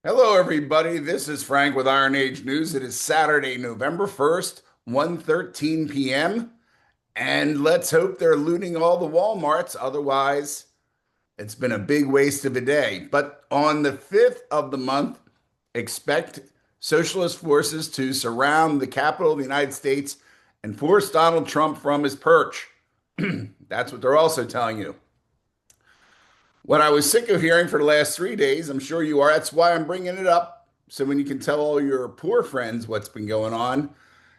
Hello, everybody. This is Frank with Iron Age News. It is Saturday, November 1st, 1:13 p.m. And let's hope they're looting all the Walmarts. Otherwise, it's been a big waste of a day. But on the 5th of the month, expect socialist forces to surround the capital of the United States and force Donald Trump from his perch. That's what they're also telling you. What I was sick of hearing for the last 3 days, I'm sure you are. That's why I'm bringing it up. So when you can tell all your poor friends what's been going on,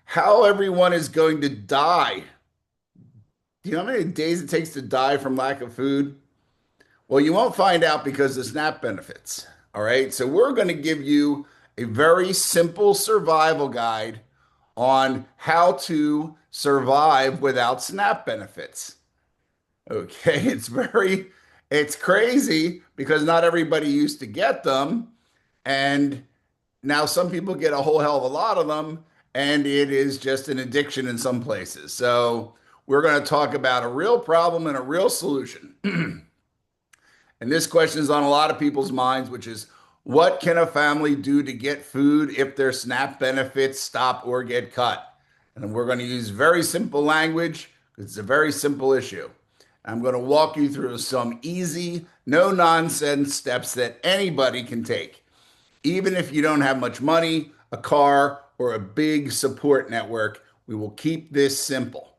how everyone is going to die. Do you know how many days it takes to die from lack of food? Well, you won't find out because of SNAP benefits. All right. So we're going to give you a very simple survival guide on how to survive without SNAP benefits. Okay, it's crazy because not everybody used to get them. And now some people get a whole hell of a lot of them, and it is just an addiction in some places. So we're going to talk about a real problem and a real solution. And this question is on a lot of people's minds, which is what can a family do to get food if their SNAP benefits stop or get cut? And we're going to use very simple language because it's a very simple issue. I'm going to walk you through some easy, no nonsense steps that anybody can take. Even if you don't have much money, a car, or a big support network, we will keep this simple.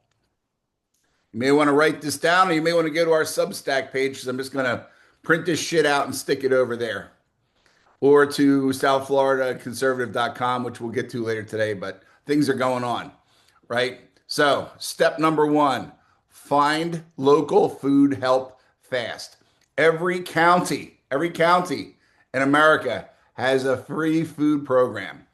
You may want to write this down, or you may want to go to our Substack page because I'm just going to print this shit out and stick it over there, or to southfloridaconservative.com, which we'll get to later today, but things are going on, right? So, step number one, find local food help fast. Every county in America has a free food program.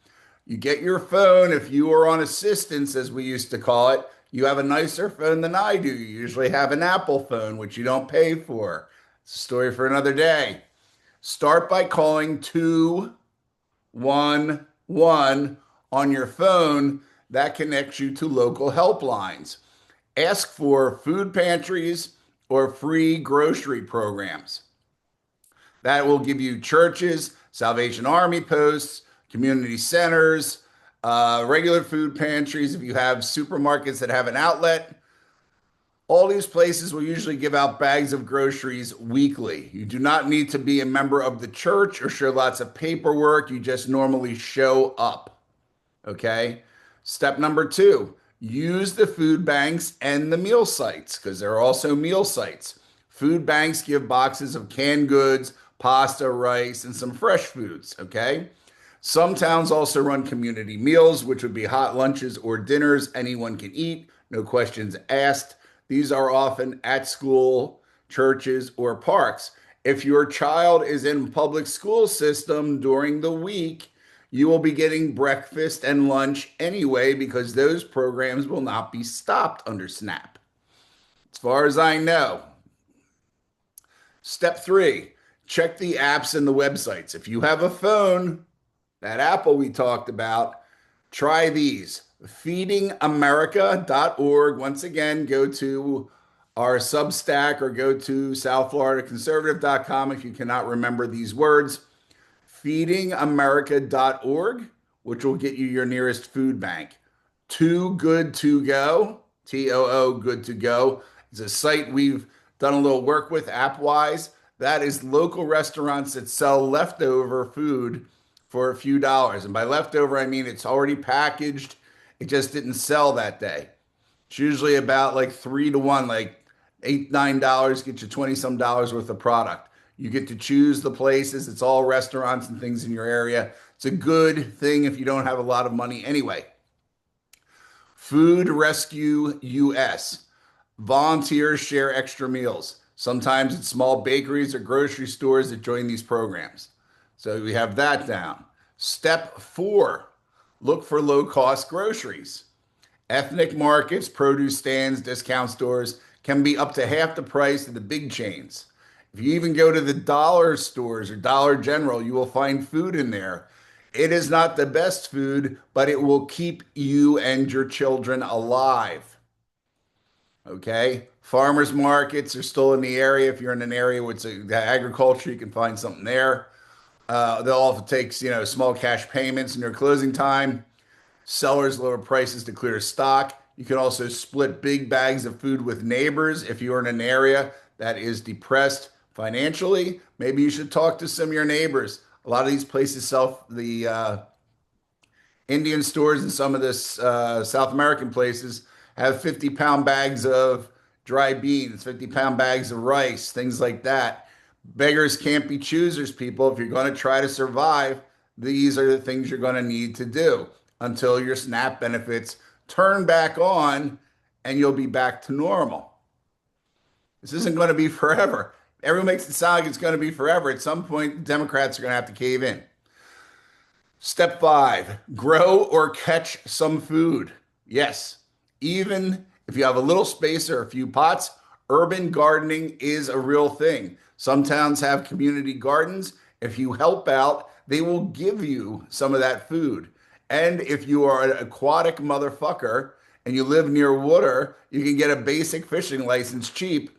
You get your phone, if you are on assistance, as we used to call it, you have a nicer phone than I do. You usually have an Apple phone, which you don't pay for. It's a story for another day. Start by calling 211 on your phone. That connects you to local helplines. Ask for food pantries or free grocery programs. That will give you churches, Salvation Army posts, community centers, regular food pantries. If you have supermarkets that have an outlet, all these places will usually give out bags of groceries weekly. You do not need to be a member of the church or show lots of paperwork. You just normally show up. Okay. Step number two, use the food banks and the meal sites because there are also meal sites. Food banks give boxes of canned goods, pasta, rice, and some fresh foods. Okay. Some towns also run community meals, which would be hot lunches or dinners anyone can eat, no questions asked. These are often at school, churches, or parks. If your child is in public school system during the week, you will be getting breakfast and lunch anyway because those programs will not be stopped under SNAP. As far as I know. Step three, check the apps and the websites. If you have a phone, that Apple we talked about, try these. Feedingamerica.org. Once again, go to our Substack or go to southfloridaconservative.com if you cannot remember these words. Feedingamerica.org, which will get you your nearest food bank. Too Good To Go, TOO Good To Go. It's a site we've done a little work with app wise. That is local restaurants that sell leftover food for a few dollars. And by leftover, I mean it's already packaged. It just didn't sell that day. It's usually about like 3 to 1, like $8, $9, get you 20 some dollars worth of product. You get to choose the places. It's all restaurants and things in your area. It's a good thing if you don't have a lot of money anyway. Food Rescue US. Volunteers share extra meals. Sometimes it's small bakeries or grocery stores that join these programs. So we have that down. Step four, look for low cost groceries. Ethnic markets, produce stands, discount stores can be up to half the price of the big chains. If you even go to the dollar stores or Dollar General, you will find food in there. It is not the best food, but it will keep you and your children alive. Okay. Farmers markets are still in the area. If you're in an area with agriculture, you can find something there. They'll also take, small cash payments in your closing time. Sellers lower prices to clear stock. You can also split big bags of food with neighbors if you're in an area that is depressed financially. Maybe you should talk to some of your neighbors. A lot of these places sell the Indian stores and some of this South American places have 50-pound bags of dry beans, 50-pound bags of rice, things like that. Beggars can't be choosers, people. If you're going to try to survive, these are the things you're going to need to do until your SNAP benefits turn back on and you'll be back to normal. This isn't going to be forever. Everyone makes it sound like it's going to be forever. At some point, Democrats are going to have to cave in. Step five, grow or catch some food. Yes, even if you have a little space or a few pots, urban gardening is a real thing. Some towns have community gardens. If you help out, they will give you some of that food. And if you are an aquatic motherfucker and you live near water, you can get a basic fishing license cheap,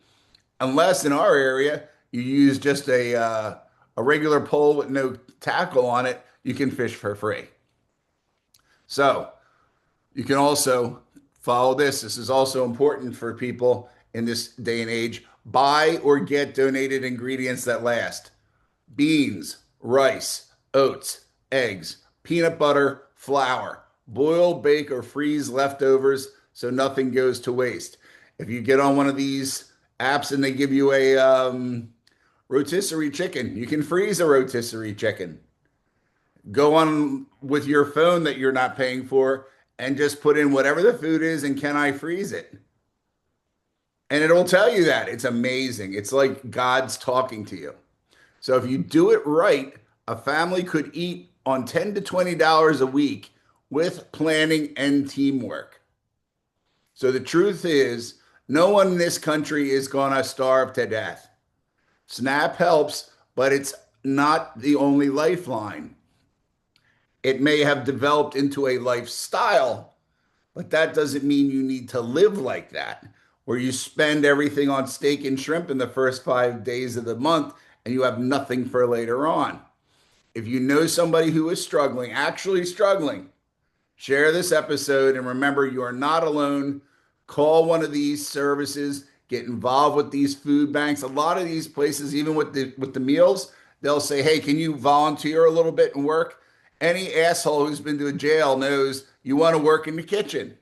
unless in our area you use just a regular pole with no tackle on it, you can fish for free. So you can also follow this. This is also important for people in this day and age. Buy or get donated ingredients that last: beans, rice, oats, eggs, peanut butter, flour. Boil, bake, or freeze leftovers so nothing goes to waste. If you get on one of these apps and they give you a rotisserie chicken, you can freeze a rotisserie chicken. Go on with your phone that you're not paying for and just put in whatever the food is and can I freeze it? And it'll tell you that. It's amazing. It's like God's talking to you. So if you do it right, a family could eat on $10 to $20 a week with planning and teamwork. So the truth is, no one in this country is going to starve to death. SNAP helps, but it's not the only lifeline. It may have developed into a lifestyle, but that doesn't mean you need to live like that, where you spend everything on steak and shrimp in the first 5 days of the month and you have nothing for later on. If you know somebody who is struggling, actually struggling, share this episode and remember you are not alone. Call one of these services, get involved with these food banks. A lot of these places, even with the meals, they'll say, "Hey, can you volunteer a little bit and work?" Any asshole who's been to a jail knows you want to work in the kitchen,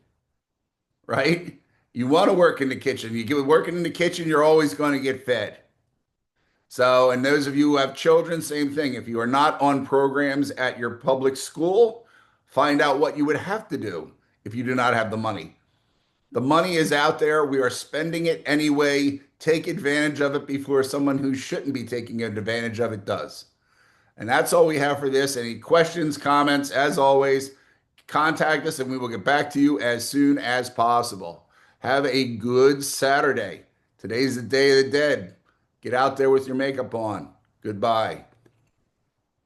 right? You want to work in the kitchen. You get working in the kitchen, you're always going to get fed. So, and those of you who have children, same thing. If you are not on programs at your public school, find out what you would have to do if you do not have the money. The money is out there. We are spending it anyway. Take advantage of it before someone who shouldn't be taking advantage of it does. And that's all we have for this. Any questions, comments, as always, contact us and we will get back to you as soon as possible. Have a good Saturday. Today's the Day of the Dead. Get out there with your makeup on. Goodbye.